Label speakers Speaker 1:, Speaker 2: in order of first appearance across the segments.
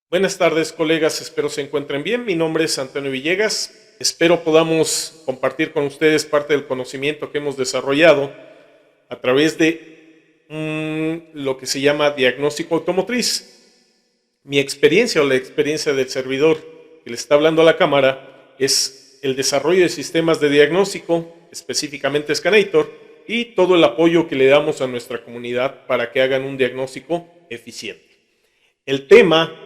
Speaker 1: Buenas tardes, colegas, espero se encuentren bien. Mi nombre es Antonio Villegas. Espero podamos compartir con ustedes parte del conocimiento que hemos desarrollado a través de lo que se llama diagnóstico automotriz. Mi experiencia o la experiencia del servidor que le está hablando a la cámara es el desarrollo de sistemas de diagnóstico, específicamente Scanator, y todo el apoyo que le damos a nuestra comunidad para que hagan un diagnóstico eficiente. El tema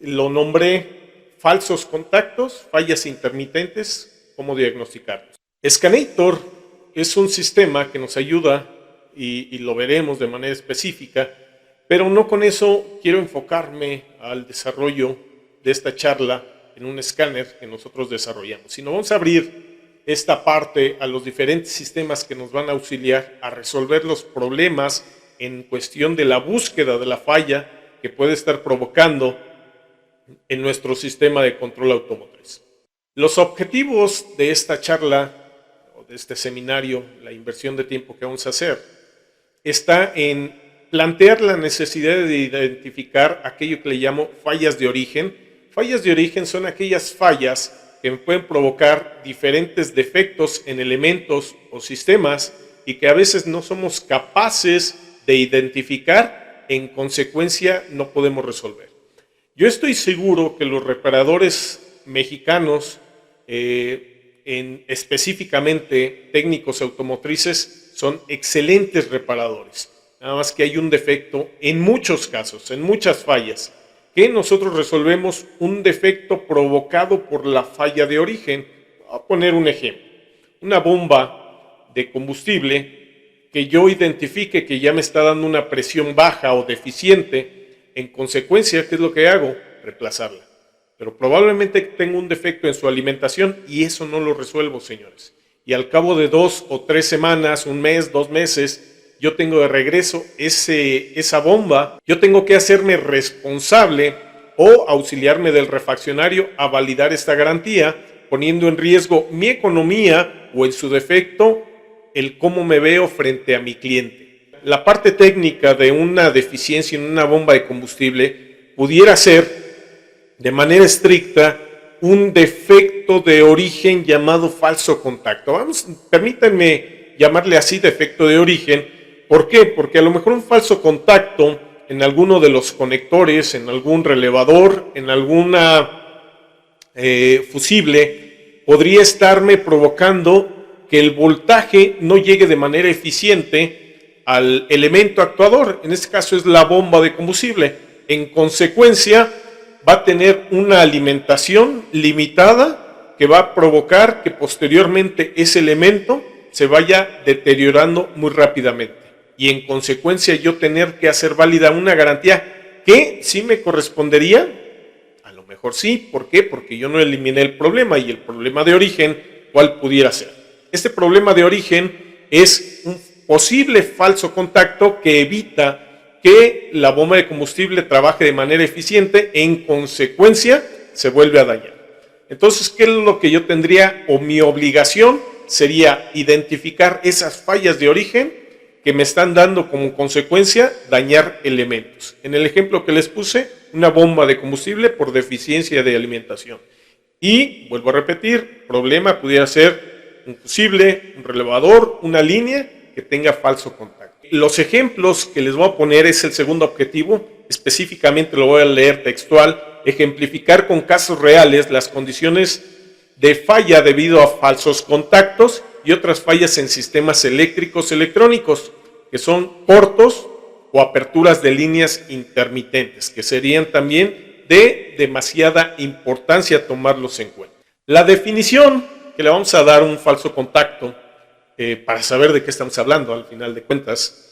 Speaker 1: lo nombré falsos contactos, fallas intermitentes, cómo diagnosticarlos. Scanator es un sistema que nos ayuda y lo veremos de manera específica, pero no con eso quiero enfocarme al desarrollo de esta charla en un escáner que nosotros desarrollamos, sino vamos a abrir esta parte a los diferentes sistemas que nos van a auxiliar a resolver los problemas en cuestión de la búsqueda de la falla que puede estar provocando en nuestro sistema de control automotriz. Los objetivos de esta charla o de este seminario, la inversión de tiempo que vamos a hacer, está en plantear la necesidad de identificar aquello que le llamo fallas de origen. Fallas de origen son aquellas fallas que pueden provocar diferentes defectos en elementos o sistemas y que a veces no somos capaces de identificar, en consecuencia no podemos resolver. Yo estoy seguro que los reparadores mexicanos, específicamente técnicos automotrices, son excelentes reparadores. Nada más que hay un defecto en muchos casos, en muchas fallas, que nosotros resolvemos un defecto provocado por la falla de origen. Voy a poner un ejemplo. Una bomba de combustible que yo identifique que ya me está dando una presión baja o deficiente. En consecuencia, ¿qué es lo que hago? Reemplazarla. Pero probablemente tengo un defecto en su alimentación y eso no lo resuelvo, señores. Y al cabo de 2 o 3 semanas, un mes, 2 meses, yo tengo de regreso esa bomba. Yo tengo que hacerme responsable o auxiliarme del refaccionario a validar esta garantía, poniendo en riesgo mi economía o, en su defecto, el cómo me veo frente a mi cliente. La parte técnica de una deficiencia en una bomba de combustible pudiera ser, de manera estricta, un defecto de origen llamado falso contacto. Permítanme llamarle así defecto de origen. ¿Por qué? Porque a lo mejor un falso contacto en alguno de los conectores, en algún relevador, en alguna fusible, podría estarme provocando que el voltaje no llegue de manera eficiente al elemento actuador, en este caso es la bomba de combustible. En consecuencia, va a tener una alimentación limitada que va a provocar que posteriormente ese elemento se vaya deteriorando muy rápidamente. Y en consecuencia yo tener que hacer válida una garantía que sí me correspondería, a lo mejor sí. ¿Por qué? Porque yo no eliminé el problema, y el problema de origen, ¿cuál pudiera ser? Este problema de origen es un posible falso contacto que evita que la bomba de combustible trabaje de manera eficiente, en consecuencia se vuelve a dañar. Entonces, ¿qué es lo que yo tendría o mi obligación? Sería identificar esas fallas de origen que me están dando como consecuencia dañar elementos. En el ejemplo que les puse, una bomba de combustible por deficiencia de alimentación. Y, vuelvo a repetir, problema pudiera ser un fusible, un relevador, una línea que tenga falso contacto. Los ejemplos que les voy a poner es el segundo objetivo, específicamente lo voy a leer textual, ejemplificar con casos reales las condiciones de falla debido a falsos contactos y otras fallas en sistemas eléctricos electrónicos, que son cortos o aperturas de líneas intermitentes, que serían también de demasiada importancia tomarlos en cuenta. La definición que le vamos a dar a un falso contacto para saber de qué estamos hablando al final de cuentas.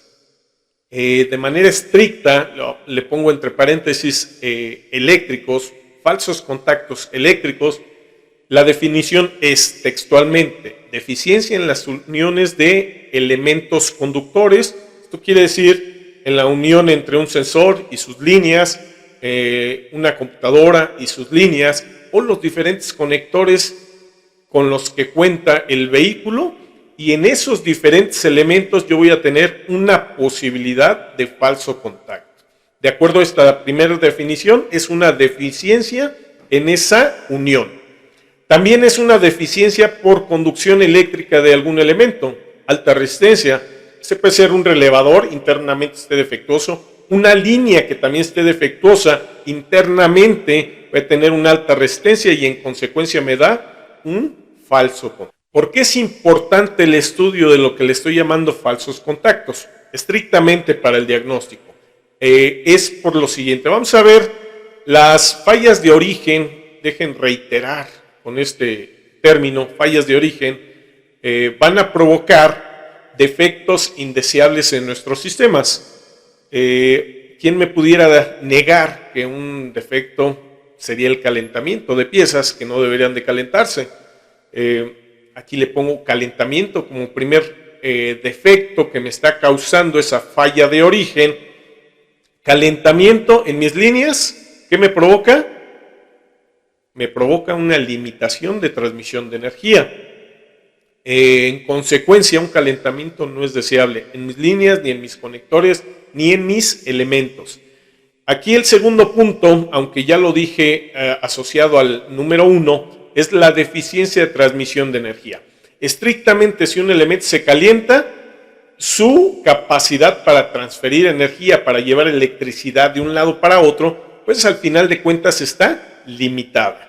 Speaker 1: De manera estricta, le pongo entre paréntesis eléctricos, falsos contactos eléctricos. La definición es textualmente deficiencia en las uniones de elementos conductores. Esto quiere decir en la unión entre un sensor y sus líneas, una computadora y sus líneas, o los diferentes conectores con los que cuenta el vehículo, y en esos diferentes elementos yo voy a tener una posibilidad de falso contacto. De acuerdo a esta primera definición, es una deficiencia en esa unión. También es una deficiencia por conducción eléctrica de algún elemento, alta resistencia. Este puede ser un relevador, internamente esté defectuoso, una línea que también esté defectuosa, internamente puede tener una alta resistencia y en consecuencia me da un falso contacto. ¿Por qué es importante el estudio de lo que le estoy llamando falsos contactos? Estrictamente para el diagnóstico. Es por lo siguiente. Vamos a ver las fallas de origen. Dejen reiterar con este término, fallas de origen, van a provocar defectos indeseables en nuestros sistemas. ¿Quién me pudiera negar que un defecto sería el calentamiento de piezas que no deberían de calentarse? Aquí le pongo calentamiento como primer defecto que me está causando esa falla de origen. Calentamiento en mis líneas, ¿qué me provoca? Me provoca una limitación de transmisión de energía. En consecuencia, un calentamiento no es deseable en mis líneas, ni en mis conectores, ni en mis elementos. Aquí el segundo punto, aunque ya lo dije asociado al número 1, es la deficiencia de transmisión de energía. Estrictamente, si un elemento se calienta, su capacidad para transferir energía, para llevar electricidad de un lado para otro, pues al final de cuentas está limitada.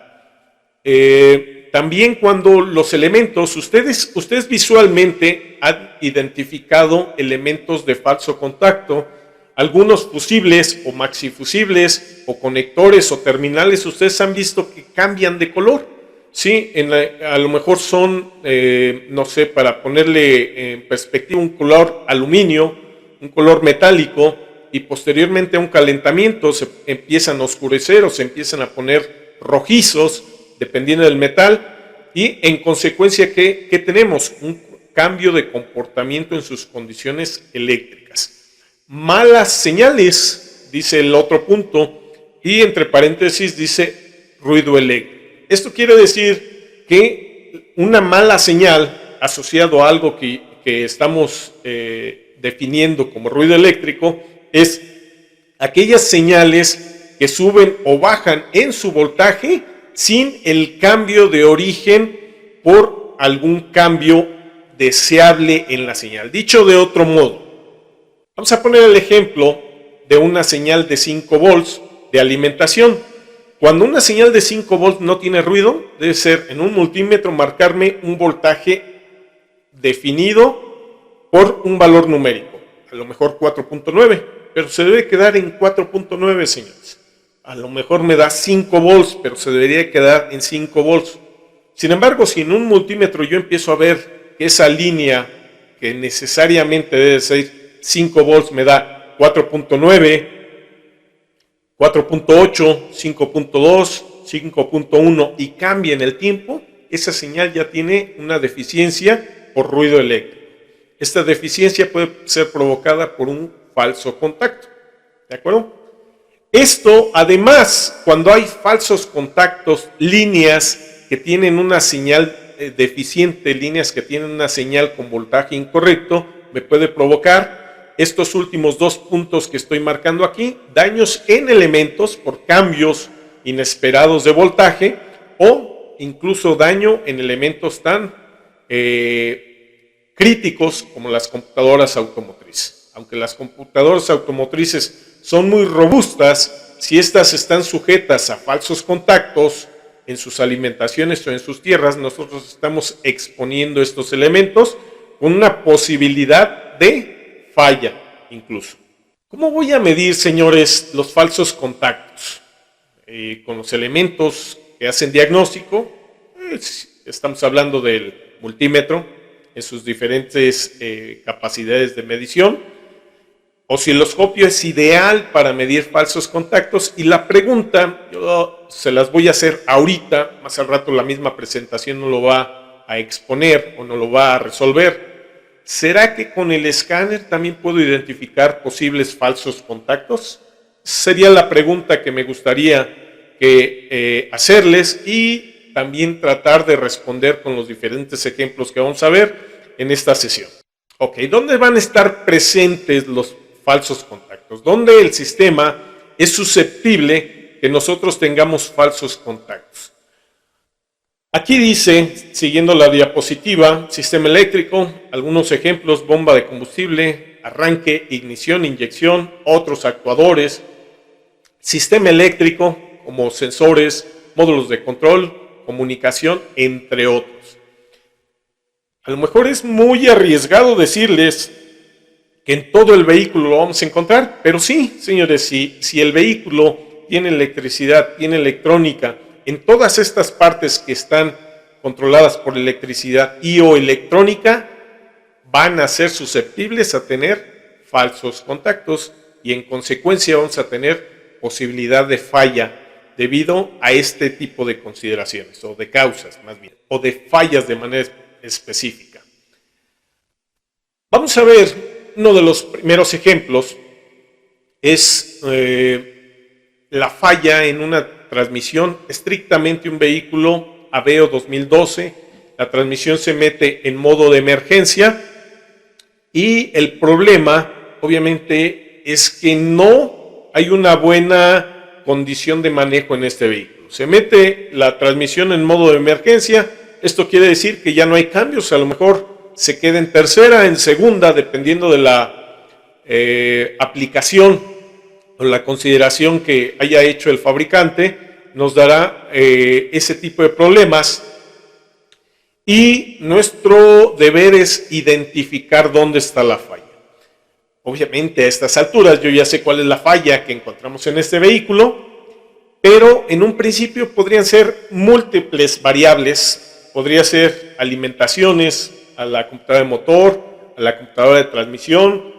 Speaker 1: También cuando los elementos, ustedes visualmente han identificado elementos de falso contacto, algunos fusibles o maxifusibles o conectores o terminales, ustedes han visto que cambian de color. Sí, a lo mejor son, no sé, para ponerle en perspectiva, un color aluminio, un color metálico, y posteriormente a un calentamiento se empiezan a oscurecer o se empiezan a poner rojizos, dependiendo del metal, y en consecuencia, ¿qué tenemos? Un cambio de comportamiento en sus condiciones eléctricas. Malas señales, dice el otro punto, y entre paréntesis dice ruido eléctrico. Esto quiere decir que una mala señal asociado a algo que estamos definiendo como ruido eléctrico es aquellas señales que suben o bajan en su voltaje sin el cambio de origen por algún cambio deseable en la señal. Dicho de otro modo, vamos a poner el ejemplo de una señal de 5 volts de alimentación. Cuando una señal de 5 volts no tiene ruido, debe ser en un multímetro marcarme un voltaje definido por un valor numérico, a lo mejor 4.9, pero se debe quedar en 4.9, señores. A lo mejor me da 5 volts, pero se debería quedar en 5 volts. Sin embargo, si en un multímetro yo empiezo a ver que esa línea que necesariamente debe ser 5 volts me da 4.9, 4.8, 5.2, 5.1 y cambia en el tiempo, esa señal ya tiene una deficiencia por ruido eléctrico. Esta deficiencia puede ser provocada por un falso contacto. ¿De acuerdo? Esto, además, cuando hay falsos contactos, líneas que tienen una señal deficiente, líneas que tienen una señal con voltaje incorrecto, me puede provocar estos últimos dos puntos que estoy marcando aquí, daños en elementos por cambios inesperados de voltaje o incluso daño en elementos tan críticos como las computadoras automotrices. Aunque las computadoras automotrices son muy robustas, si estas están sujetas a falsos contactos en sus alimentaciones o en sus tierras, nosotros estamos exponiendo estos elementos con una posibilidad de falla incluso. ¿Cómo voy a medir, señores, los falsos contactos? Con los elementos que hacen diagnóstico, estamos hablando del multímetro, en sus diferentes capacidades de medición. Osciloscopio es ideal para medir falsos contactos y la pregunta, yo se las voy a hacer ahorita, más al rato la misma presentación no lo va a exponer o no lo va a resolver. ¿Será que con el escáner también puedo identificar posibles falsos contactos? Sería la pregunta que me gustaría hacerles y también tratar de responder con los diferentes ejemplos que vamos a ver en esta sesión. Ok, ¿dónde van a estar presentes los falsos contactos? ¿Dónde el sistema es susceptible que nosotros tengamos falsos contactos? Aquí dice, siguiendo la diapositiva, sistema eléctrico, algunos ejemplos: bomba de combustible, arranque, ignición, inyección, otros actuadores, sistema eléctrico como sensores, módulos de control, comunicación, entre otros. A lo mejor es muy arriesgado decirles que en todo el vehículo lo vamos a encontrar, pero sí, señores, si el vehículo tiene electricidad, tiene electrónica, en todas estas partes que están controladas por electricidad y o electrónica, van a ser susceptibles a tener falsos contactos y en consecuencia vamos a tener posibilidad de falla debido a este tipo de consideraciones, o de causas más bien, o de fallas de manera específica. Vamos a ver. Uno de los primeros ejemplos es la falla en una transmisión, estrictamente un vehículo Aveo 2012. La transmisión se mete en modo de emergencia y el problema, obviamente, es que no hay una buena condición de manejo en este vehículo. Se mete la transmisión en modo de emergencia, esto quiere decir que ya no hay cambios, a lo mejor se queda en tercera, en segunda, dependiendo de la aplicación o la consideración que haya hecho el fabricante, nos dará ese tipo de problemas. Y nuestro deber es identificar dónde está la falla. Obviamente a estas alturas yo ya sé cuál es la falla que encontramos en este vehículo, pero en un principio podrían ser múltiples variables, podría ser alimentaciones a la computadora de motor, a la computadora de transmisión,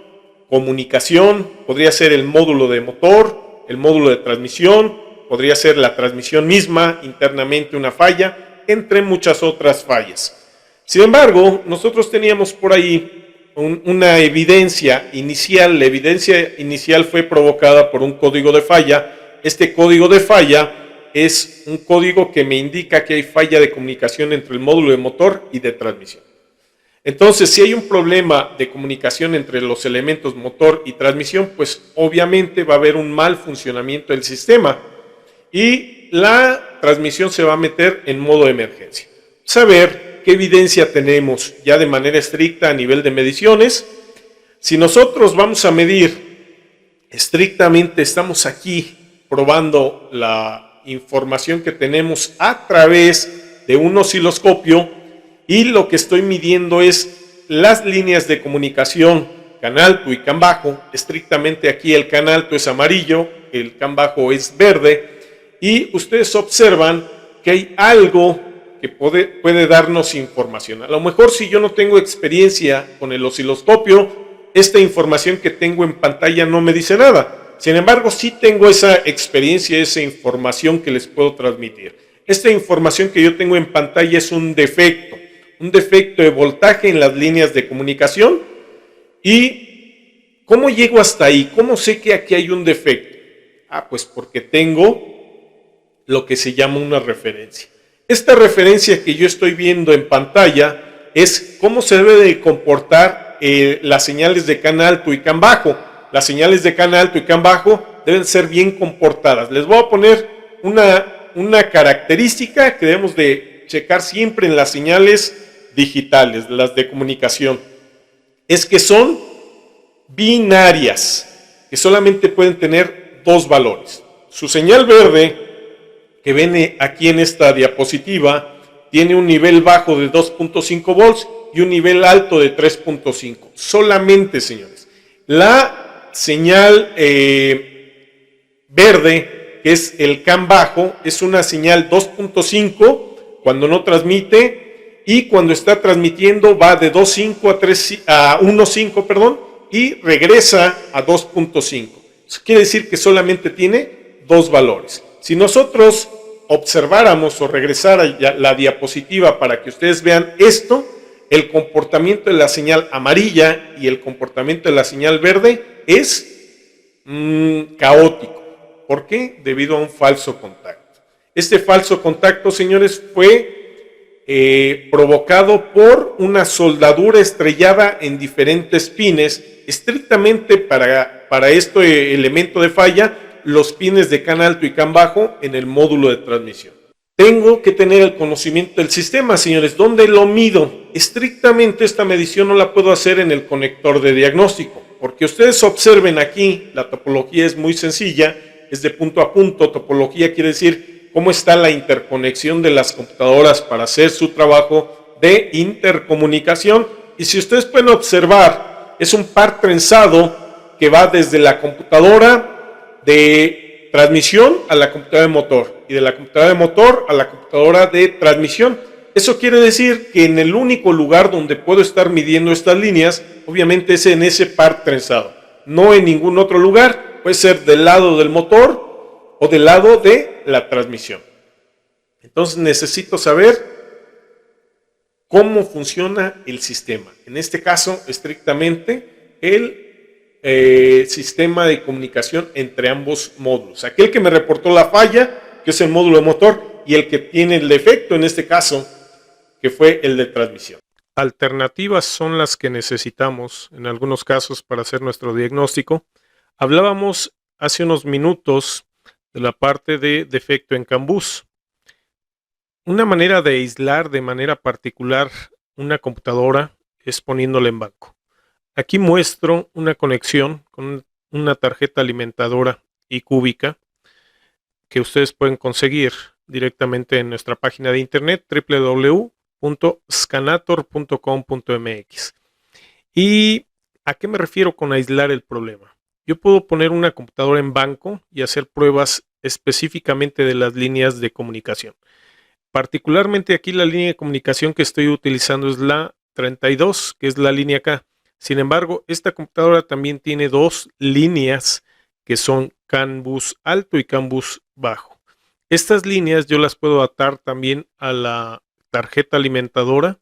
Speaker 1: comunicación, podría ser el módulo de motor, el módulo de transmisión, podría ser la transmisión misma, internamente una falla, entre muchas otras fallas. Sin embargo, nosotros teníamos por ahí una evidencia inicial. La evidencia inicial fue provocada por un código de falla. Este código de falla es un código que me indica que hay falla de comunicación entre el módulo de motor y de transmisión. Entonces, si hay un problema de comunicación entre los elementos motor y transmisión, pues obviamente va a haber un mal funcionamiento del sistema y la transmisión se va a meter en modo de emergencia. Saber qué evidencia tenemos ya de manera estricta a nivel de mediciones. Si nosotros vamos a medir estrictamente, estamos aquí probando la información que tenemos a través de un osciloscopio, y lo que estoy midiendo es las líneas de comunicación, can alto y can bajo. Estrictamente aquí el can alto es amarillo, el can bajo es verde, y ustedes observan que hay algo que puede darnos información. A lo mejor si yo no tengo experiencia con el osciloscopio, esta información que tengo en pantalla no me dice nada. Sin embargo, sí tengo esa experiencia, esa información que les puedo transmitir. Esta información que yo tengo en pantalla es un defecto de voltaje en las líneas de comunicación. ¿Y cómo llego hasta ahí? ¿Cómo sé que aquí hay un defecto? Pues porque tengo lo que se llama una referencia. Esta referencia que yo estoy viendo en pantalla es cómo se debe de comportar las señales de can alto y can bajo. Las señales de can alto y can bajo deben ser bien comportadas. Les voy a poner una característica que debemos de checar siempre en las señales digitales, las de comunicación, es que son binarias, que solamente pueden tener dos valores. Su señal verde, que ven aquí en esta diapositiva, tiene un nivel bajo de 2.5 volts y un nivel alto de 3.5. Solamente, señores. La señal verde, que es el can bajo, es una señal 2.5 cuando no transmite, y cuando está transmitiendo va de 2.5 a 1.5, perdón, y regresa a 2.5. Eso quiere decir que solamente tiene dos valores. Si nosotros observáramos o regresara la diapositiva para que ustedes vean esto, el comportamiento de la señal amarilla y el comportamiento de la señal verde es caótico. ¿Por qué? Debido a un falso contacto. Este falso contacto, señores, fue provocado por una soldadura estrellada en diferentes pines, estrictamente para este elemento de falla, los pines de can alto y can bajo en el módulo de transmisión. Tengo que tener el conocimiento del sistema, señores. ¿Dónde lo mido? Estrictamente esta medición no la puedo hacer en el conector de diagnóstico, porque ustedes observen aquí, la topología es muy sencilla, es de punto a punto. Topología quiere decir cómo está la interconexión de las computadoras para hacer su trabajo de intercomunicación. Y si ustedes pueden observar, es un par trenzado que va desde la computadora de transmisión a la computadora de motor y de la computadora de motor a la computadora de transmisión. Eso quiere decir que en el único lugar donde puedo estar midiendo estas líneas, obviamente es en ese par trenzado, no en ningún otro lugar. Puede ser del lado del motor o del lado de la transmisión. Entonces necesito saber cómo funciona el sistema. En este caso, estrictamente, el sistema de comunicación entre ambos módulos. Aquel que me reportó la falla, que es el módulo de motor, y el que tiene el defecto, en este caso, que fue el de transmisión. Alternativas son las que necesitamos, en algunos casos, para hacer nuestro diagnóstico. Hablábamos hace unos minutos de la parte de defecto en CAN bus. Una manera de aislar de manera particular una computadora es poniéndola en banco. Aquí muestro una conexión con una tarjeta alimentadora y cúbica que ustedes pueden conseguir directamente en nuestra página de internet www.scanator.com.mx. ¿Y a qué me refiero con aislar el problema? Yo puedo poner una computadora en banco y hacer pruebas específicamente de las líneas de comunicación. Particularmente aquí la línea de comunicación que estoy utilizando es la 32, que es la línea K. Sin embargo, esta computadora también tiene dos líneas que son CAN bus alto y CAN bus bajo. Estas líneas yo las puedo atar también a la tarjeta alimentadora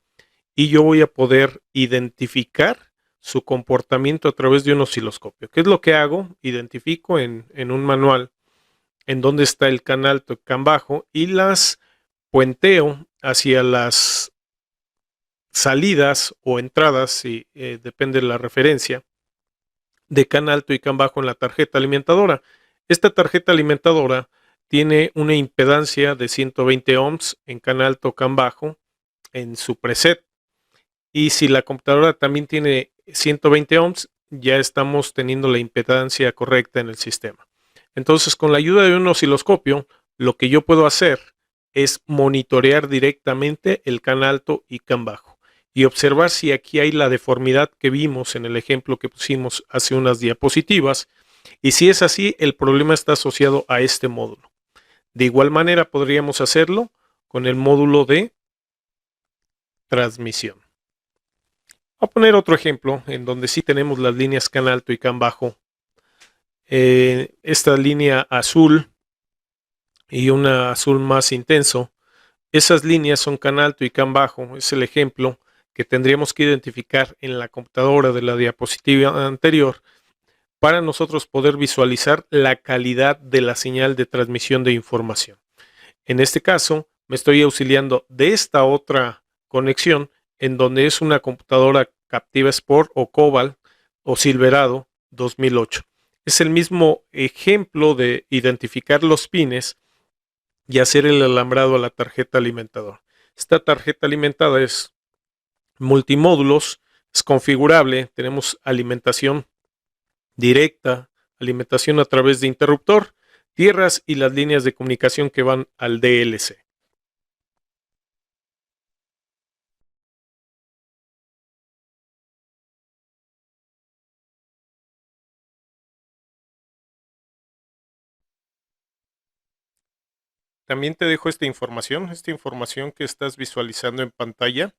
Speaker 1: y yo voy a poder identificar su comportamiento a través de un osciloscopio. ¿Qué es lo que hago? Identifico en un manual en dónde está el CAN alto y CAN bajo y las puenteo hacia las salidas o entradas, si depende de la referencia, de CAN alto y CAN bajo en la tarjeta alimentadora. Esta tarjeta alimentadora tiene una impedancia de 120 ohms en CAN alto, CAN bajo en su preset. Y si la computadora también tiene 120 ohms, ya estamos teniendo la impedancia correcta en el sistema. Entonces, con la ayuda de un osciloscopio, lo que yo puedo hacer es monitorear directamente el CAN alto y CAN bajo y observar si aquí hay la deformidad que vimos en el ejemplo que pusimos hace unas diapositivas, y si es así, el problema está asociado a este módulo. De igual manera podríamos hacerlo con el módulo de transmisión. Voy a poner otro ejemplo en donde sí tenemos las líneas CAN alto y CAN bajo. Esta línea azul y una azul más intenso. Esas líneas son CAN alto y CAN bajo. Es el ejemplo que tendríamos que identificar en la computadora de la diapositiva anterior para nosotros poder visualizar la calidad de la señal de transmisión de información. En este caso, me estoy auxiliando de esta otra conexión en donde es una computadora Captiva Sport o Cobalt o Silverado 2008. Es el mismo ejemplo de identificar los pines y hacer el alambrado a la tarjeta alimentadora. Esta tarjeta alimentada es multimódulos, es configurable, tenemos alimentación directa, alimentación a través de interruptor, tierras y las líneas de comunicación que van al DLC. también te dejo esta información que estás visualizando en pantalla.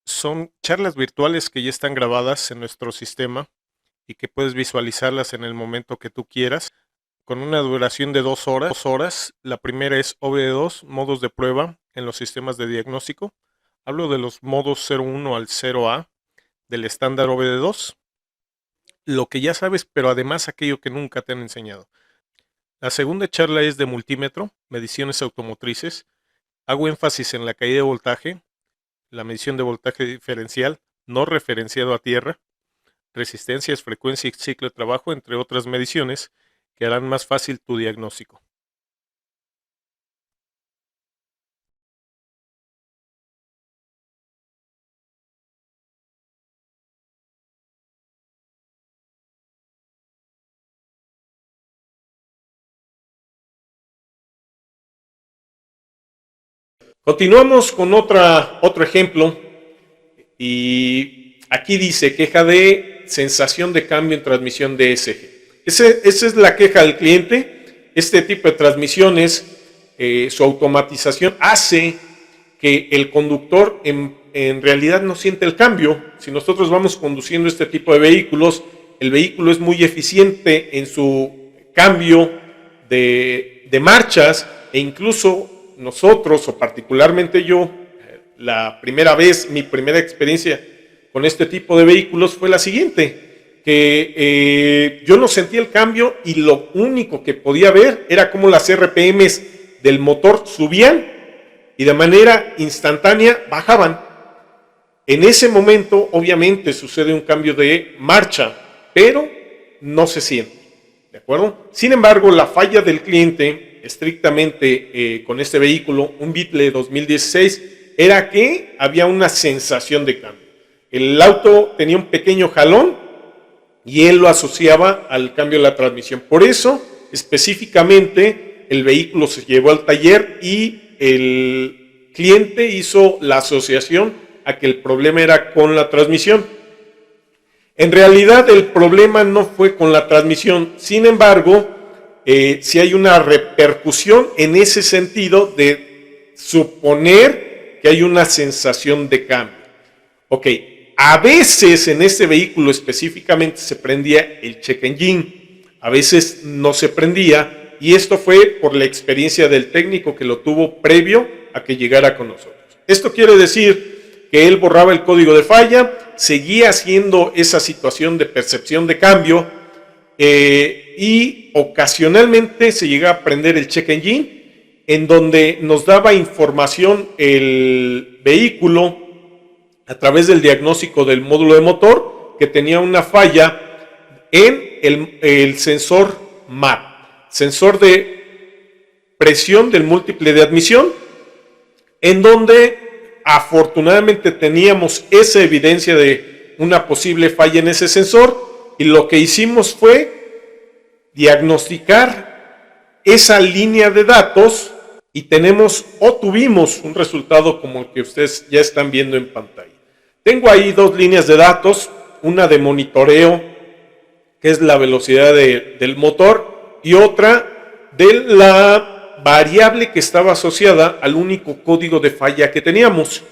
Speaker 1: Son charlas virtuales que ya están grabadas en nuestro sistema y que puedes visualizarlas en el momento que tú quieras, con una duración de 2 horas. La primera es OBD2, modos de prueba en los sistemas de diagnóstico. Hablo de los modos 01 al 0A del estándar OBD2, lo que ya sabes, pero además aquello que nunca te han enseñado. La segunda charla es de multímetro, mediciones automotrices. Hago énfasis en la caída de voltaje, la medición de voltaje diferencial no referenciado a tierra, resistencias, frecuencia y ciclo de trabajo, entre otras mediciones que harán más fácil tu diagnóstico. Continuamos con otro ejemplo, y aquí dice queja de sensación de cambio en transmisión DSG. Esa es la queja del cliente. Este tipo de transmisiones, su automatización hace que el conductor en realidad no siente el cambio. Si nosotros vamos conduciendo este tipo de vehículos, el vehículo es muy eficiente en su cambio de marchas, e incluso nosotros, o particularmente yo, mi primera experiencia con este tipo de vehículos fue la siguiente, que yo no sentía el cambio y lo único que podía ver era cómo las RPMs del motor subían y de manera instantánea bajaban. En ese momento, obviamente, sucede un cambio de marcha, pero no se siente, ¿de acuerdo? Sin embargo, la falla del cliente estrictamente con este vehículo, un Beetle 2016, era que había una sensación de cambio. El auto tenía un pequeño jalón y él lo asociaba al cambio de la transmisión. Por eso, específicamente, el vehículo se llevó al taller y el cliente hizo la asociación a que el problema era con la transmisión. En realidad, el problema no fue con la transmisión. Sin embargo, si hay una repercusión en ese sentido de suponer que hay una sensación de cambio. Ok, a veces en este vehículo específicamente se prendía el check engine, a veces no se prendía, y esto fue por la experiencia del técnico que lo tuvo previo a que llegara con nosotros. Esto quiere decir que él borraba el código de falla, seguía haciendo esa situación de percepción de cambio, y ocasionalmente se llega a prender el check engine, en donde nos daba información el vehículo a través del diagnóstico del módulo de motor que tenía una falla en el sensor MAP, sensor de presión del múltiple de admisión, en donde afortunadamente teníamos esa evidencia de una posible falla en ese sensor. Y lo que hicimos fue diagnosticar esa línea de datos y tuvimos un resultado como el que ustedes ya están viendo en pantalla. Tengo ahí 2 líneas de datos, una de monitoreo, que es la velocidad del motor, y otra de la variable que estaba asociada al único código de falla que teníamos.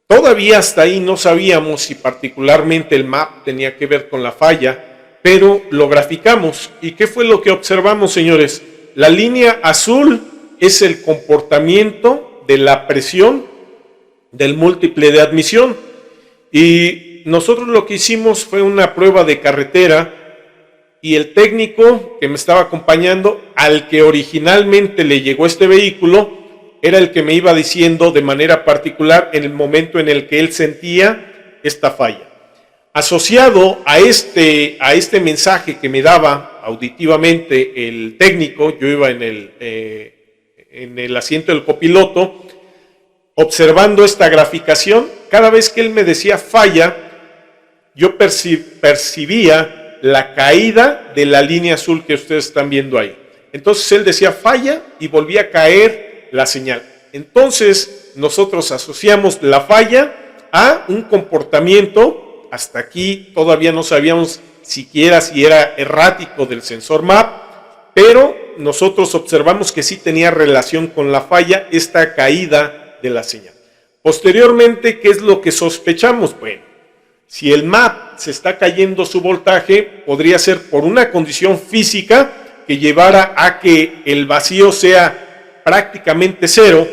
Speaker 1: Todavía hasta ahí no sabíamos si particularmente el MAP tenía que ver con la falla, pero lo graficamos. ¿Y qué fue lo que observamos, señores? La línea azul es el comportamiento de la presión del múltiple de admisión. Y nosotros lo que hicimos fue una prueba de carretera, y el técnico que me estaba acompañando, al que originalmente le llegó este vehículo, era el que me iba diciendo de manera particular en el momento en el que él sentía esta falla. Asociado a este mensaje que me daba auditivamente el técnico, yo iba en el asiento del copiloto, observando esta graficación, cada vez que él me decía falla, yo percibía la caída de la línea azul que ustedes están viendo ahí. Entonces él decía falla y volvía a caer la señal. Entonces nosotros asociamos la falla a un comportamiento, hasta aquí todavía no sabíamos siquiera si era errático del sensor MAP, pero nosotros observamos que sí tenía relación con la falla, esta caída de la señal. Posteriormente, ¿qué es lo que sospechamos? Bueno, si el MAP se está cayendo su voltaje, podría ser por una condición física que llevara a que el vacío sea prácticamente cero,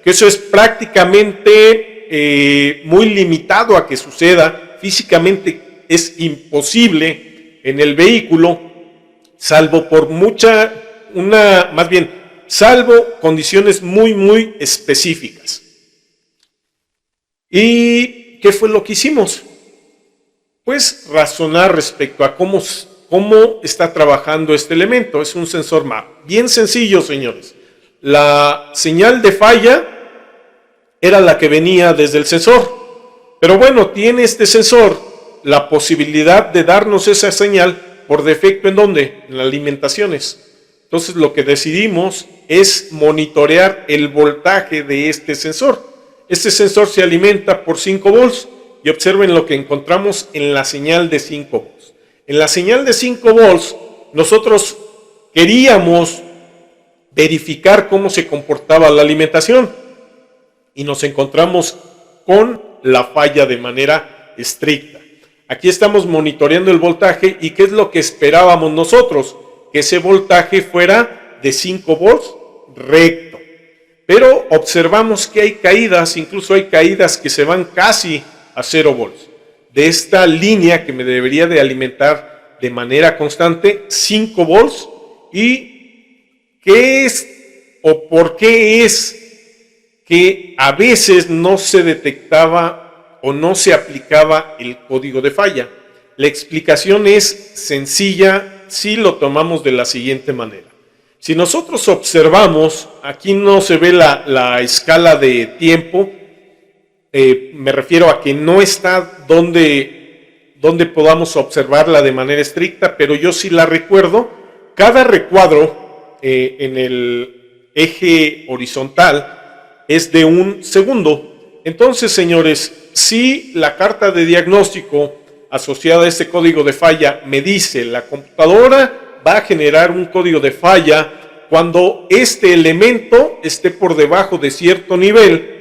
Speaker 1: que eso es prácticamente muy limitado a que suceda, físicamente es imposible en el vehículo, salvo por salvo condiciones muy específicas. ¿Y qué fue lo que hicimos? Pues razonar respecto a cómo está trabajando este elemento. Es un sensor MAP. Bien sencillo, señores. La señal de falla era la que venía desde el sensor. Pero bueno, tiene este sensor la posibilidad de darnos esa señal por defecto. ¿En dónde? En las alimentaciones. Entonces lo que decidimos es monitorear el voltaje de este sensor. Este sensor se alimenta por 5 volts y observen lo que encontramos en la señal de 5 volts. En la señal de 5 volts nosotros queríamos verificar cómo se comportaba la alimentación y nos encontramos con la falla de manera estricta. Aquí estamos monitoreando el voltaje y ¿qué es lo que esperábamos nosotros? Que ese voltaje fuera de 5 volts recto. Pero observamos que hay caídas, incluso hay caídas que se van casi a 0 volts. De esta línea que me debería de alimentar de manera constante 5 volts. ¿Y qué es o por qué es que a veces no se detectaba o no se aplicaba el código de falla? La explicación es sencilla si lo tomamos de la siguiente manera. Si nosotros observamos, aquí no se ve la escala de tiempo, me refiero a que no está donde podamos observarla de manera estricta, pero yo sí la recuerdo. Cada recuadro en el eje horizontal es de 1 segundo. Entonces, señores, si la carta de diagnóstico asociada a este código de falla me dice la computadora va a generar un código de falla cuando este elemento esté por debajo de cierto nivel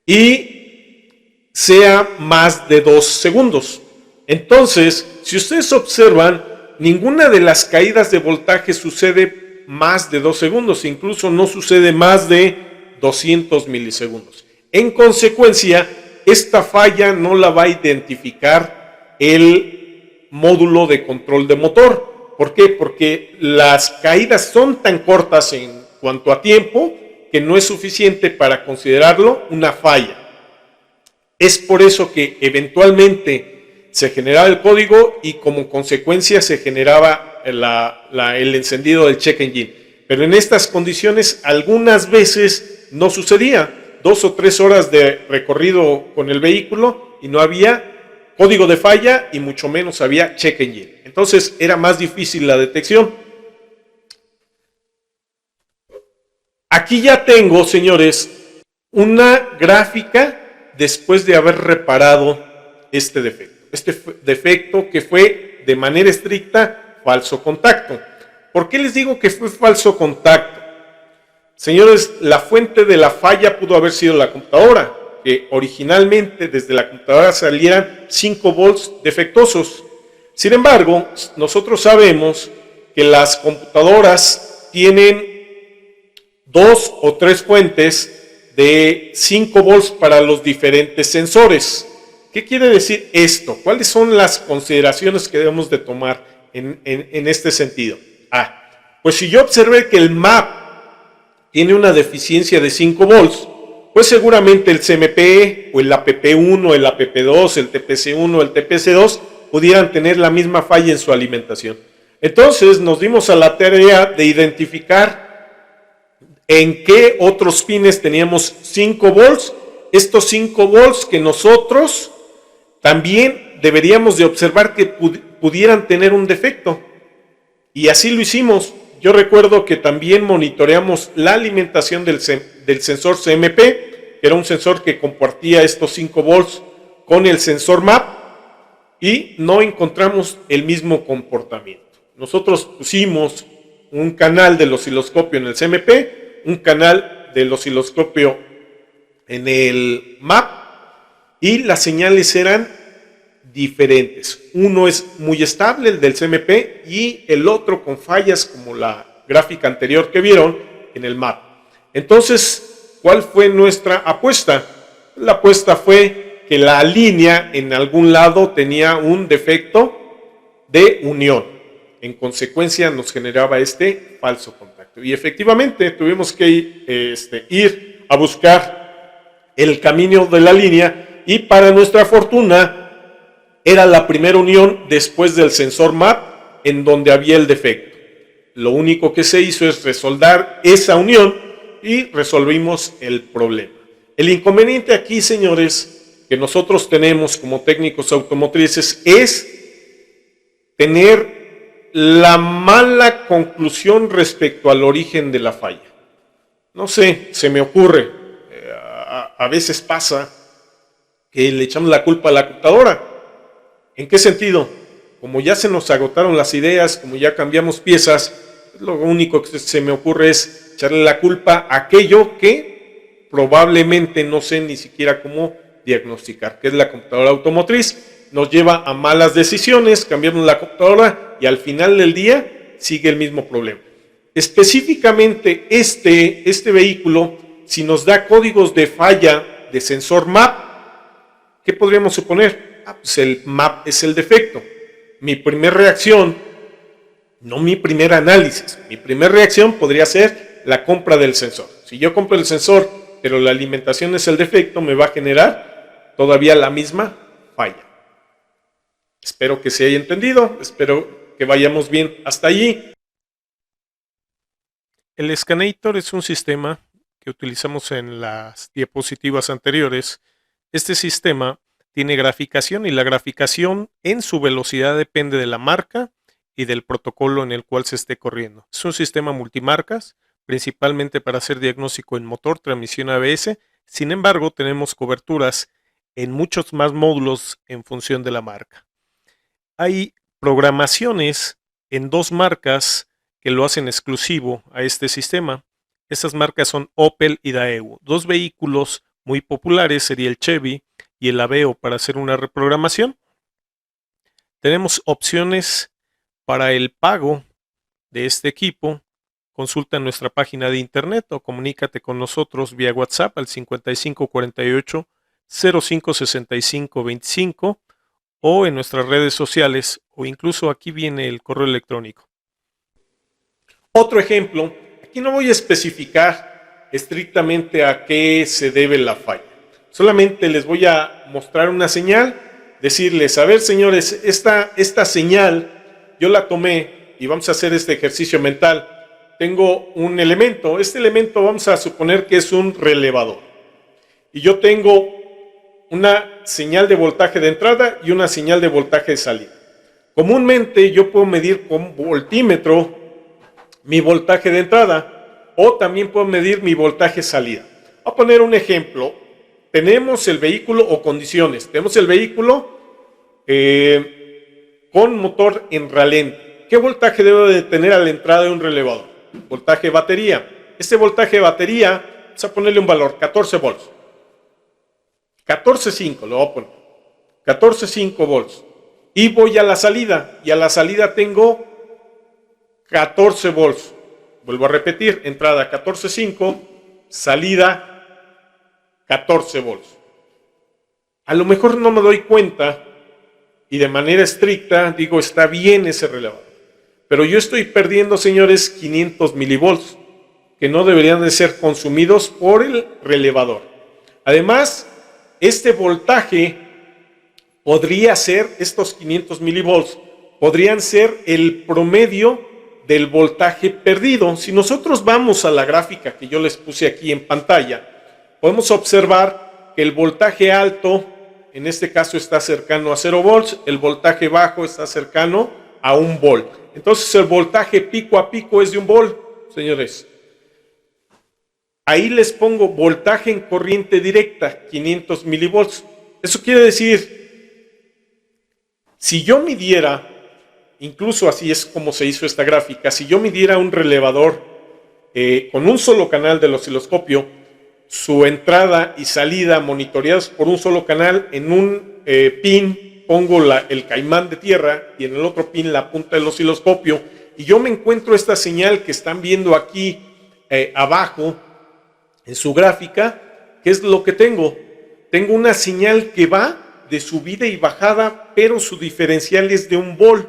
Speaker 1: y sea más de 2 segundos. Entonces, si ustedes observan, ninguna de las caídas de voltaje sucede más de 2 segundos, incluso no sucede más de 200 milisegundos. En consecuencia, esta falla no la va a identificar el módulo de control de motor. ¿Por qué? Porque las caídas son tan cortas en cuanto a tiempo que no es suficiente para considerarlo una falla. Es por eso que eventualmente se generaba el código y como consecuencia se generaba el encendido del check engine. Pero en estas condiciones algunas veces no sucedía. 2 o 3 horas de recorrido con el vehículo y no había código de falla y mucho menos había check engine. Entonces era más difícil la detección. Aquí ya tengo, señores, una gráfica después de haber reparado este defecto. Este defecto que fue de manera estricta falso contacto. ¿Por qué les digo que fue falso contacto? Señores, la fuente de la falla pudo haber sido la computadora, que originalmente desde la computadora salieran 5 volts defectuosos. Sin embargo, nosotros sabemos que las computadoras tienen 2 o 3 fuentes de 5 volts para los diferentes sensores. ¿Qué quiere decir esto? ¿Cuáles son las consideraciones que debemos de tomar en este sentido? Pues si yo observé que el MAP tiene una deficiencia de 5 volts, pues seguramente el CMP o el APP1, el APP2, el TPC1, el TPC2 pudieran tener la misma falla en su alimentación. Entonces nos dimos a la tarea de identificar en qué otros pines teníamos 5 volts, estos 5 volts que nosotros también deberíamos de observar que pudieran tener un defecto. Y así lo hicimos. Yo recuerdo que también monitoreamos la alimentación del sensor CMP, que era un sensor que compartía estos 5 volts con el sensor MAP y no encontramos el mismo comportamiento. Nosotros pusimos un canal del osciloscopio en el CMP, un canal del osciloscopio en el MAP, y las señales eran diferentes. Uno es muy estable, el del CMP, y el otro con fallas como la gráfica anterior que vieron en el MAP. Entonces, ¿cuál fue nuestra apuesta? La apuesta fue que la línea en algún lado tenía un defecto de unión. En consecuencia nos generaba este falso contacto. Y efectivamente tuvimos que ir a buscar el camino de la línea, y para nuestra fortuna era la primera unión después del sensor MAP en donde había el defecto. Lo único que se hizo es resoldar esa unión y resolvimos el problema. El inconveniente aquí, señores, que nosotros tenemos como técnicos automotrices es tener la mala conclusión respecto al origen de la falla. No sé, se me ocurre, a veces pasa que le echamos la culpa a la computadora. ¿En qué sentido? Como ya se nos agotaron las ideas, como ya cambiamos piezas, lo único que se me ocurre es echarle la culpa a aquello que probablemente no sé ni siquiera cómo diagnosticar, que es la computadora automotriz. Nos lleva a malas decisiones, cambiamos la computadora y al final del día sigue el mismo problema. Específicamente este vehículo, si nos da códigos de falla de sensor MAP, ¿qué podríamos suponer? Pues el MAP es el defecto. Mi primera reacción, no mi primer análisis, mi primera reacción podría ser la compra del sensor. Si yo compro el sensor, pero la alimentación es el defecto, me va a generar todavía la misma falla. Espero que se haya entendido, espero que vayamos bien hasta allí. El Scanator es un sistema que utilizamos en las diapositivas anteriores. Este sistema tiene graficación y la graficación en su velocidad depende de la marca y del protocolo en el cual se esté corriendo. Es un sistema multimarcas, principalmente para hacer diagnóstico en motor, transmisión ABS. Sin embargo, tenemos coberturas en muchos más módulos en función de la marca. Hay programaciones en dos marcas que lo hacen exclusivo a este sistema. Estas marcas son Opel y Daewoo. Dos vehículos muy populares sería el Chevy y el Aveo para hacer una reprogramación. Tenemos opciones para el pago de este equipo. Consulta nuestra página de internet o comunícate con nosotros vía WhatsApp al 5548 0565 25 o en nuestras redes sociales o incluso aquí viene el correo electrónico. Otro ejemplo, aquí no voy a especificar estrictamente a qué se debe la falla. Solamente les voy a mostrar una señal, decirles, a ver señores, esta señal yo la tomé y vamos a hacer este ejercicio mental. Tengo un elemento, este elemento vamos a suponer que es un relevador. Y yo tengo una señal de voltaje de entrada y una señal de voltaje de salida. Comúnmente yo puedo medir con voltímetro mi voltaje de entrada o también puedo medir mi voltaje de salida. Voy a poner un ejemplo. Tenemos el vehículo o condiciones. Tenemos el vehículo con motor en ralente. ¿Qué voltaje debe de tener a la entrada de un relevador? Voltaje de batería. Este voltaje de batería, vamos a ponerle un valor, 14 volts. 14.5 lo voy a poner. 14.5 volts. Y voy a la salida. Y a la salida tengo 14 volts. Vuelvo a repetir. Entrada 14.5. Salida 14 volts. A lo mejor no me doy cuenta y de manera estricta digo está bien ese relevador. Pero yo estoy perdiendo, señores, 500 milivolts que no deberían de ser consumidos por el relevador. Además, este voltaje podría ser, estos 500 milivolts, podrían ser el promedio del voltaje perdido. Si nosotros vamos a la gráfica que yo les puse aquí en pantalla, podemos observar que el voltaje alto, en este caso está cercano a 0 volts, el voltaje bajo está cercano a 1 volt. Entonces el voltaje pico a pico es de 1 volt, señores. Ahí les pongo voltaje en corriente directa, 500 milivolts. Eso quiere decir, si yo midiera incluso así es como se hizo esta gráfica. Si yo midiera un relevador con un solo canal del osciloscopio, su entrada y salida monitoreados por un solo canal, en un pin pongo el caimán de tierra y en el otro pin la punta del osciloscopio, y yo me encuentro esta señal que están viendo aquí abajo en su gráfica. ¿Qué es lo que tengo? Tengo una señal que va de subida y bajada, pero su diferencial es de 1 volt.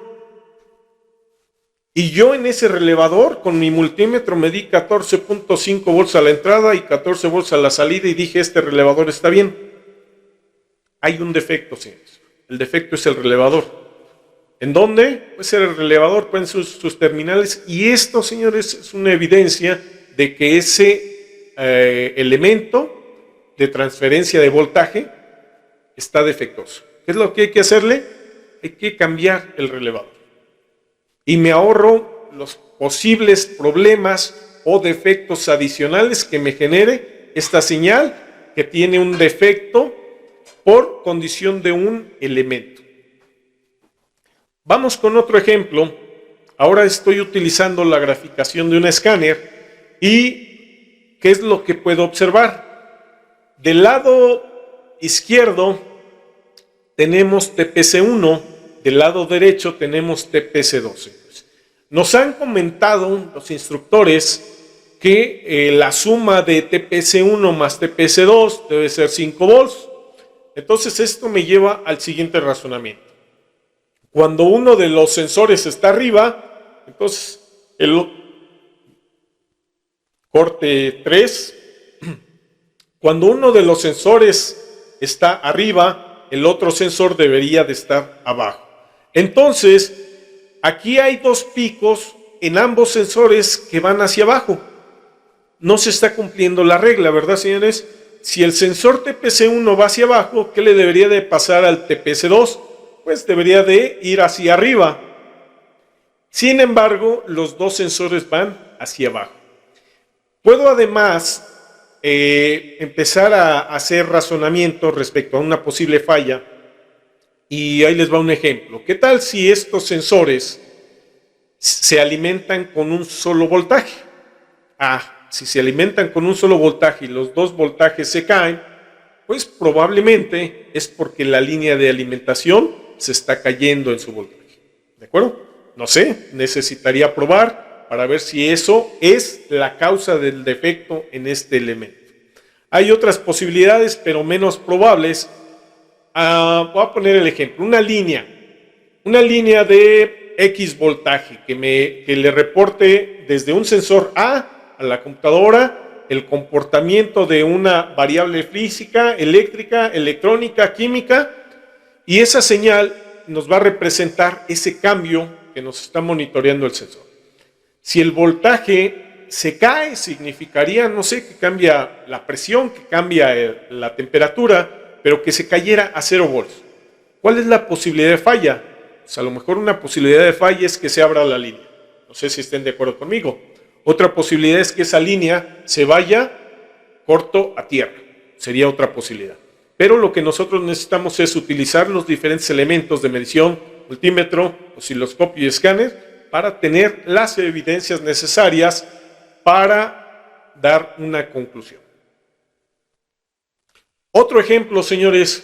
Speaker 1: Y yo en ese relevador, con mi multímetro, medí 14.5 volts a la entrada y 14 volts a la salida y dije, este relevador está bien. Hay un defecto, señores. El defecto es el relevador. ¿En dónde? Puede ser el relevador, pueden ser sus terminales. Y esto, señores, es una evidencia de que ese elemento de transferencia de voltaje está defectuoso. ¿Qué es lo que hay que hacerle? Hay que cambiar el relevador. Y me ahorro los posibles problemas o defectos adicionales que me genere esta señal que tiene un defecto por condición de un elemento. Vamos con otro ejemplo. Ahora estoy utilizando la graficación de un escáner y ¿qué es lo que puedo observar? Del lado izquierdo tenemos TPC1, del lado derecho tenemos TPC2. Nos han comentado los instructores que la suma de TPC1 más TPC2 debe ser 5 volts. Entonces esto me lleva al siguiente razonamiento. Cuando uno de los sensores está arriba, entonces el corte 3, cuando uno de los sensores está arriba, el otro sensor debería de estar abajo. Entonces, aquí hay 2 picos en ambos sensores que van hacia abajo. No se está cumpliendo la regla, ¿verdad, señores? Si el sensor TPC1 va hacia abajo, ¿qué le debería de pasar al TPC2? Pues debería de ir hacia arriba. Sin embargo, los 2 sensores van hacia abajo. Puedo además empezar a hacer razonamiento respecto a una posible falla, y ahí les va un ejemplo. ¿Qué tal si estos sensores se alimentan con un solo voltaje? Si se alimentan con un solo voltaje y los 2 voltajes se caen, pues probablemente es porque la línea de alimentación se está cayendo en su voltaje. ¿De acuerdo? No sé, necesitaría probar para ver si eso es la causa del defecto en este elemento. Hay otras posibilidades, pero menos probables. Voy a poner el ejemplo. Una línea de X voltaje que le reporte desde un sensor A la computadora el comportamiento de una variable física, eléctrica, electrónica, química, y esa señal nos va a representar ese cambio que nos está monitoreando el sensor. Si el voltaje se cae, significaría, no sé, que cambia la presión, que cambia la temperatura, pero que se cayera a 0 volts. ¿Cuál es la posibilidad de falla? Pues a lo mejor una posibilidad de falla es que se abra la línea. No sé si estén de acuerdo conmigo. Otra posibilidad es que esa línea se vaya corto a tierra. Sería otra posibilidad. Pero lo que nosotros necesitamos es utilizar los diferentes elementos de medición, multímetro, osciloscopio y escáner, para tener las evidencias necesarias para dar una conclusión. Otro ejemplo, señores,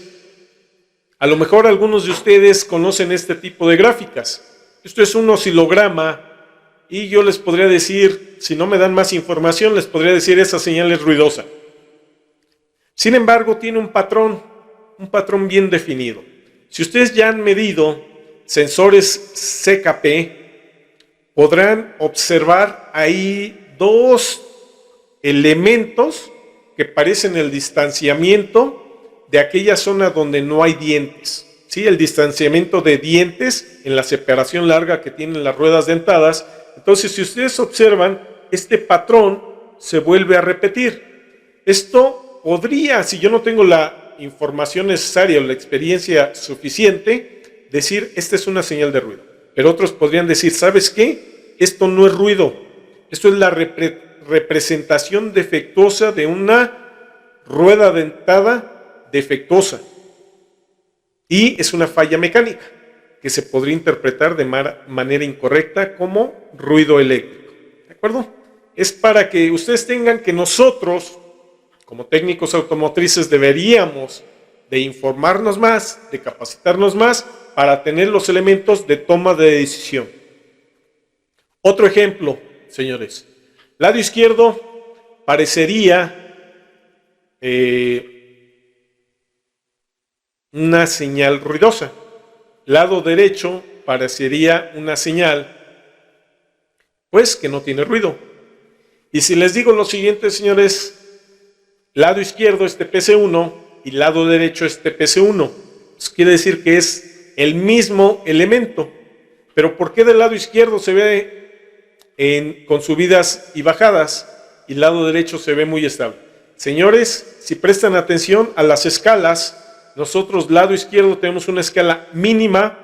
Speaker 1: a lo mejor algunos de ustedes conocen este tipo de gráficas. Esto es un oscilograma y yo les podría decir, si no me dan más información, les podría decir esa señal es ruidosa. Sin embargo, tiene un patrón bien definido. Si ustedes ya han medido sensores CKP, podrán observar ahí 2 elementos que parecen el distanciamiento de aquella zona donde no hay dientes. ¿Sí? El distanciamiento de dientes en la separación larga que tienen las ruedas dentadas. Entonces, si ustedes observan, este patrón se vuelve a repetir. Esto podría, si yo no tengo la información necesaria o la experiencia suficiente, decir, esta es una señal de ruido. Pero otros podrían decir, ¿sabes qué? Esto no es ruido. Esto es la representación defectuosa de una rueda dentada defectuosa. Y es una falla mecánica. que se podría interpretar de manera incorrecta como ruido eléctrico. ¿De acuerdo? Es para que ustedes tengan que nosotros, como técnicos automotrices, deberíamos de informarnos más, de capacitarnos más, para tener los elementos de toma de decisión. Otro ejemplo, señores. Lado izquierdo parecería una señal ruidosa. Lado derecho parecería una señal, pues, que no tiene ruido. Y si les digo lo siguiente, señores, lado izquierdo es TPC1 y lado derecho es TPC1, pues quiere decir que es el mismo elemento. Pero ¿por qué del lado izquierdo se ve con subidas y bajadas y el lado derecho se ve muy estable? Señores, si prestan atención a las escalas, nosotros lado izquierdo tenemos una escala mínima,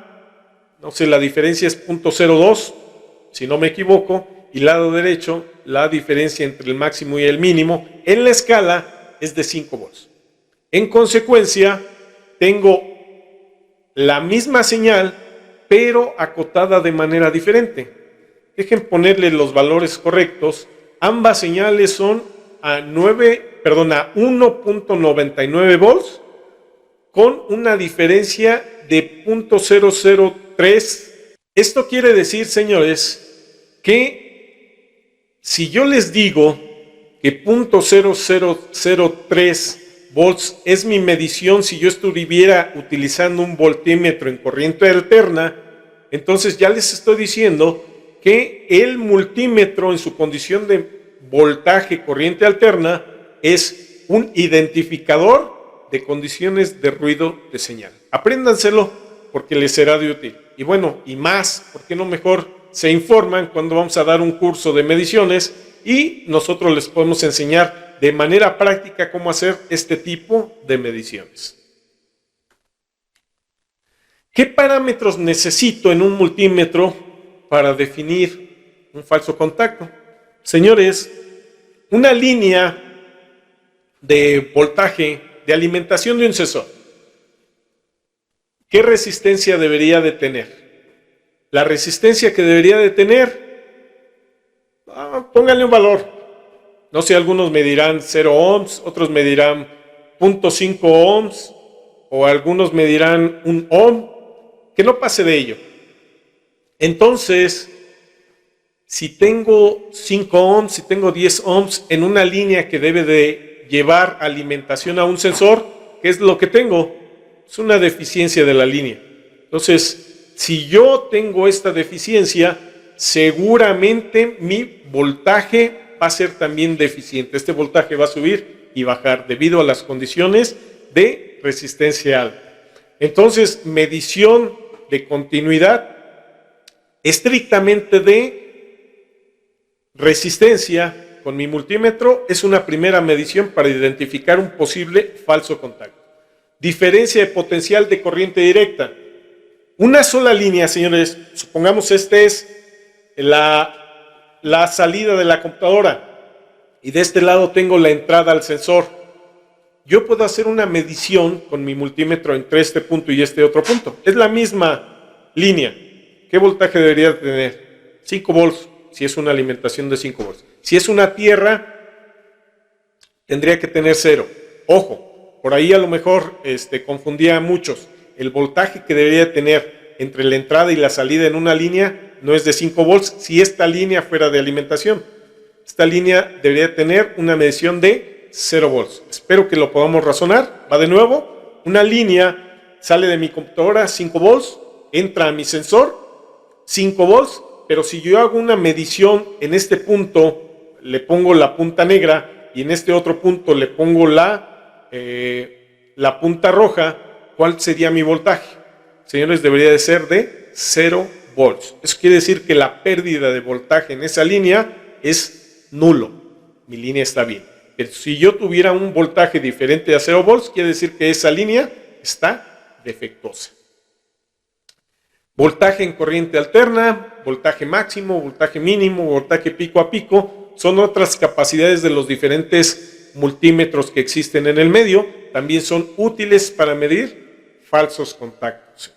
Speaker 1: no sé, la diferencia es 0.02, si no me equivoco, y lado derecho, la diferencia entre el máximo y el mínimo en la escala es de 5 volts. En consecuencia, tengo la misma señal, pero acotada de manera diferente. Dejen ponerle los valores correctos. Ambas señales son a 1.99 volts con una diferencia de 0.003. Esto quiere decir, señores, que si yo les digo que 0.0003 volts es mi medición si yo estuviera utilizando un voltímetro en corriente alterna, entonces ya les estoy diciendo que el multímetro en su condición de voltaje corriente alterna es un identificador de condiciones de ruido de señal. Apréndanselo porque les será de útil. Y bueno, y más, ¿por qué no mejor se informan cuando vamos a dar un curso de mediciones y nosotros les podemos enseñar de manera práctica cómo hacer este tipo de mediciones? ¿Qué parámetros necesito en un multímetro para definir un falso contacto? Señores, una línea de voltaje de alimentación de un sensor, ¿qué resistencia debería de tener? La resistencia que debería de tener, pónganle un valor. No sé, algunos me dirán 0 ohms, otros me dirán 0.5 ohms, o algunos me dirán 1 ohm, que no pase de ello. Entonces, si tengo 5 ohms, si tengo 10 ohms en una línea que debe de llevar alimentación a un sensor, ¿qué es lo que tengo? Es una deficiencia de la línea. Entonces, si yo tengo esta deficiencia, seguramente mi voltaje va a ser también deficiente. Este voltaje va a subir y bajar debido a las condiciones de resistencia alta. Entonces, medición de continuidad estrictamente de resistencia con mi multímetro es una primera medición para identificar un posible falso contacto. Diferencia de potencial de corriente directa. Una sola línea, señores, supongamos este es la salida de la computadora y de este lado tengo la entrada al sensor. Yo puedo hacer una medición con mi multímetro entre este punto y este otro punto. Es la misma línea. ¿Qué voltaje debería tener? 5 volts, si es una alimentación de 5 volts. Si es una tierra, tendría que tener 0. Ojo, por ahí a lo mejor confundía a muchos. El voltaje que debería tener entre la entrada y la salida en una línea no es de 5 volts si esta línea fuera de alimentación. Esta línea debería tener una medición de 0 volts. Espero que lo podamos razonar. Va de nuevo. Una línea sale de mi computadora 5 volts, entra a mi sensor 5 volts, pero si yo hago una medición en este punto, le pongo la punta negra y en este otro punto le pongo la punta roja, ¿cuál sería mi voltaje? Señores, debería de ser de 0 volts. Eso quiere decir que la pérdida de voltaje en esa línea es nulo. Mi línea está bien. Pero si yo tuviera un voltaje diferente a 0 volts, quiere decir que esa línea está defectuosa. Voltaje en corriente alterna, voltaje máximo, voltaje mínimo, voltaje pico a pico, son otras capacidades de los diferentes multímetros que existen en el medio. También son útiles para medir falsos contactos.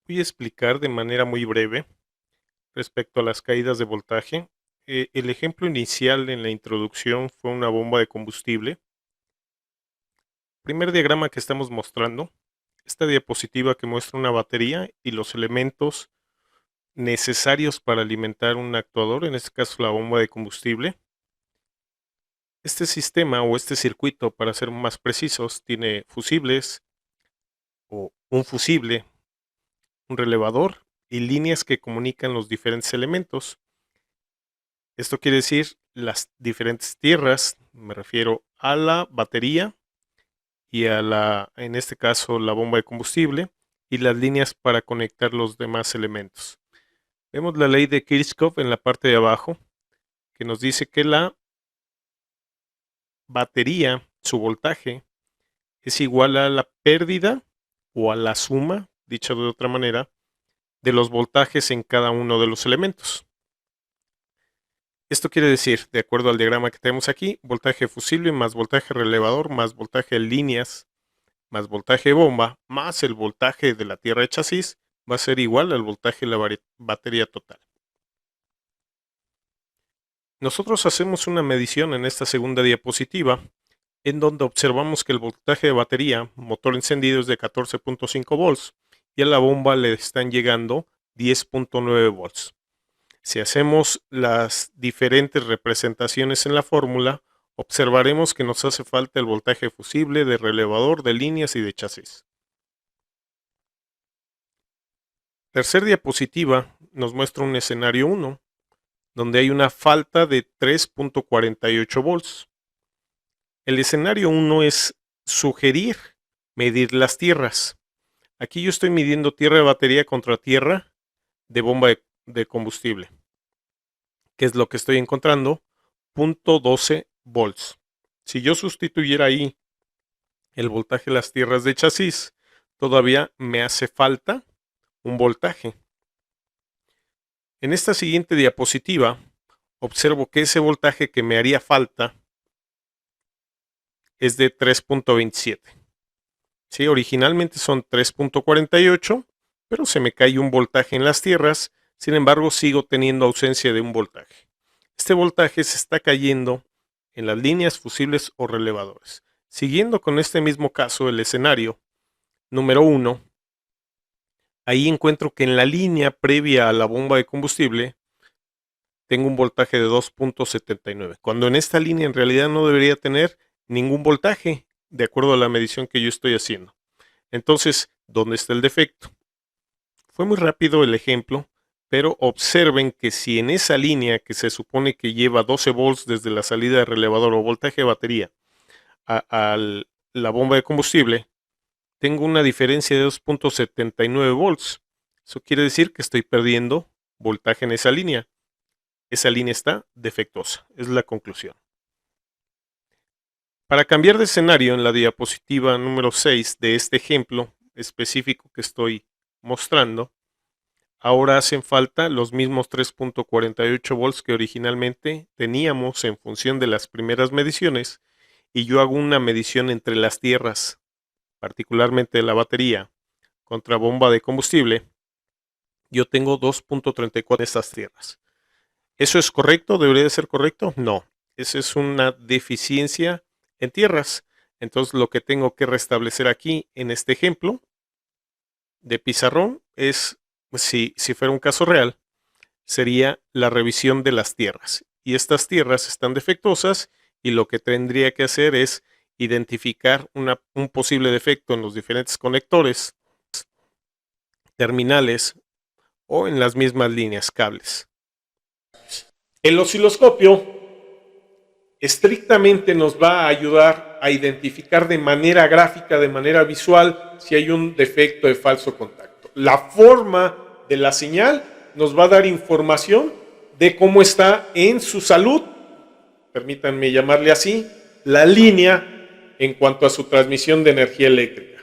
Speaker 1: Voy a explicar de manera muy breve respecto a las caídas de voltaje. El ejemplo inicial en la introducción fue una bomba de combustible. Primer diagrama que estamos mostrando, esta diapositiva que muestra una batería y los elementos necesarios para alimentar un actuador, en este caso la bomba de combustible. Este sistema o este circuito, para ser más precisos, tiene fusibles o un fusible, un relevador y líneas que comunican los diferentes elementos. Esto quiere decir las diferentes tierras, me refiero a la batería y a en este caso, la bomba de combustible y las líneas para conectar los demás elementos. Vemos la ley de Kirchhoff en la parte de abajo, que nos dice que la batería, su voltaje, es igual a la pérdida o a la suma, dicha de otra manera, de los voltajes en cada uno de los elementos. Esto quiere decir, de acuerdo al diagrama que tenemos aquí, voltaje fusible más voltaje relevador más voltaje de líneas más voltaje de bomba más el voltaje de la tierra de chasis va a ser igual al voltaje de la batería total. Nosotros hacemos una medición en esta segunda diapositiva en donde observamos que el voltaje de batería, motor encendido, es de 14.5 volts y a la bomba le están llegando 10.9 volts. Si hacemos las diferentes representaciones en la fórmula, observaremos que nos hace falta el voltaje fusible, de relevador, de líneas y de chasis. Tercer diapositiva nos muestra un escenario 1, donde hay una falta de 3.48 volts. El escenario 1 es sugerir medir las tierras. Aquí yo estoy midiendo tierra de batería contra tierra de bomba de combustible. ¿Qué es lo que estoy encontrando? 0.12 volts. Si yo sustituyera ahí el voltaje de las tierras de chasis, todavía me hace falta un voltaje. En esta siguiente diapositiva, observo que ese voltaje que me haría falta es de 3.27. Sí, originalmente son 3.48, pero se me cae un voltaje en las tierras. Sin embargo, sigo teniendo ausencia de un voltaje. Este voltaje se está cayendo en las líneas, fusibles o relevadores. Siguiendo con este mismo caso, el escenario número 1, ahí encuentro que en la línea previa a la bomba de combustible tengo un voltaje de 2.79, cuando en esta línea en realidad no debería tener ningún voltaje, de acuerdo a la medición que yo estoy haciendo. Entonces, ¿dónde está el defecto? Fue muy rápido el ejemplo, pero observen que si en esa línea que se supone que lleva 12 volts desde la salida de relevador o voltaje de batería a la bomba de combustible, tengo una diferencia de 2.79 volts. Eso quiere decir que estoy perdiendo voltaje en esa línea. Esa línea está defectuosa, es la conclusión. Para cambiar de escenario, en la diapositiva número 6 de este ejemplo específico que estoy mostrando, ahora hacen falta los mismos 3.48 volts que originalmente teníamos en función de las primeras mediciones, y yo hago una medición entre las tierras, particularmente la batería, contra bomba de combustible. Yo tengo 2.34 de estas tierras. ¿Eso es correcto? ¿Debería de ser correcto? No. Esa es una deficiencia en tierras. Entonces lo que tengo que restablecer aquí en este ejemplo de pizarrón es, si fuera un caso real, sería la revisión de las tierras. Y estas tierras están defectuosas y lo que tendría que hacer es identificar un posible defecto en los diferentes conectores, terminales o en las mismas líneas, cables. El osciloscopio estrictamente nos va a ayudar a identificar de manera gráfica, de manera visual, si hay un defecto de falso contacto. La forma de la señal nos va a dar información de cómo está en su salud, permítanme llamarle así, la línea en cuanto a su transmisión de energía eléctrica.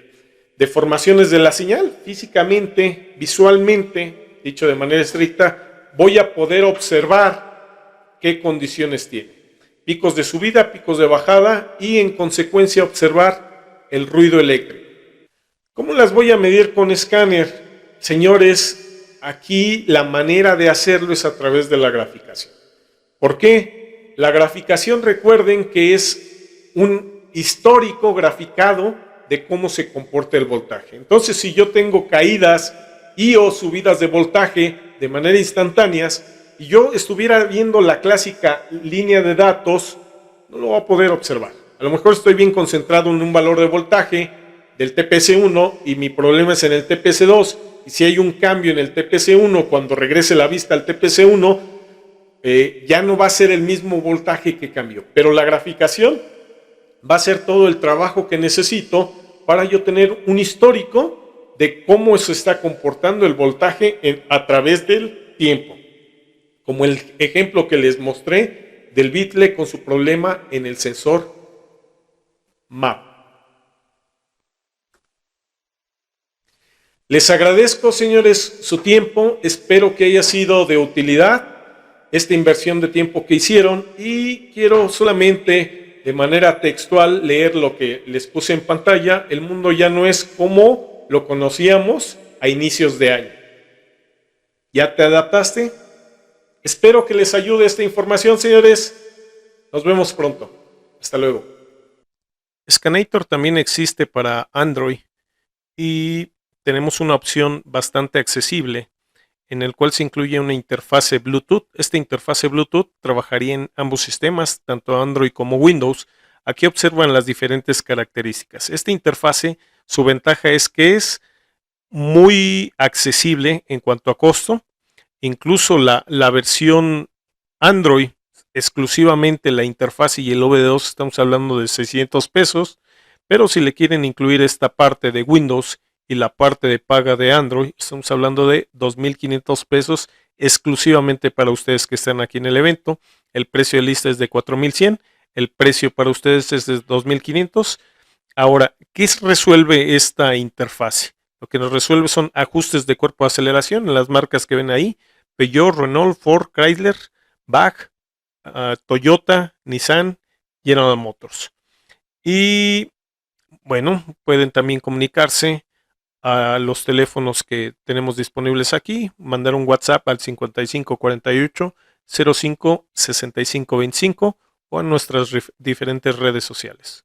Speaker 1: Deformaciones de la señal, físicamente, visualmente, dicho de manera estricta, voy a poder observar qué condiciones tiene. Picos de subida, picos de bajada y en consecuencia observar el ruido eléctrico. ¿Cómo las voy a medir con escáner? señores, aquí la manera de hacerlo es a través de la graficación. ¿Por qué? La graficación, recuerden que es un histórico graficado de cómo se comporta el voltaje. Entonces, si yo tengo caídas y o subidas de voltaje de manera instantáneas, y yo estuviera viendo la clásica línea de datos, no lo voy a poder observar. A lo mejor estoy bien concentrado en un valor de voltaje del TPS1 y mi problema es en el TPS2, y si hay un cambio en el TPS1, cuando regrese la vista al TPS1, ya no va a ser el mismo voltaje que cambió. Pero la graficación va a ser todo el trabajo que necesito para yo tener un histórico de cómo se está comportando el voltaje a través del tiempo. Como el ejemplo que les mostré del Beatle con su problema en el sensor MAP. Les agradezco, señores, su tiempo. Espero que haya sido de utilidad esta inversión de tiempo que hicieron, y quiero solamente de manera textual leer lo que les puse en pantalla. El mundo ya no es como lo conocíamos a inicios de año. ¿Ya te adaptaste? Espero que les ayude esta información, señores. Nos vemos pronto. Hasta luego. Scanator también existe para Android y tenemos una opción bastante accesible en el cual se incluye una interfase Bluetooth. Esta interfase Bluetooth trabajaría en ambos sistemas, tanto Android como Windows. Aquí observan las diferentes características. Esta interfase, su ventaja es que es muy accesible en cuanto a costo. Incluso la versión Android, exclusivamente la interfase y el OBD2, estamos hablando de 600 pesos, pero si le quieren incluir esta parte de Windows y la parte de paga de Android, estamos hablando de 2,500 pesos exclusivamente para ustedes que están aquí en el evento. El precio de lista es de 4,100, el precio para ustedes es de 2,500. Ahora, ¿qué resuelve esta interfase? Lo que nos resuelve son ajustes de cuerpo de aceleración en las marcas que ven ahí: Peugeot, Renault, Ford, Chrysler, BAG, Toyota, Nissan, General Motors. Y bueno, pueden también comunicarse a los teléfonos que tenemos disponibles aquí, mandar un WhatsApp al 5548 05 65 25 o en nuestras diferentes redes sociales.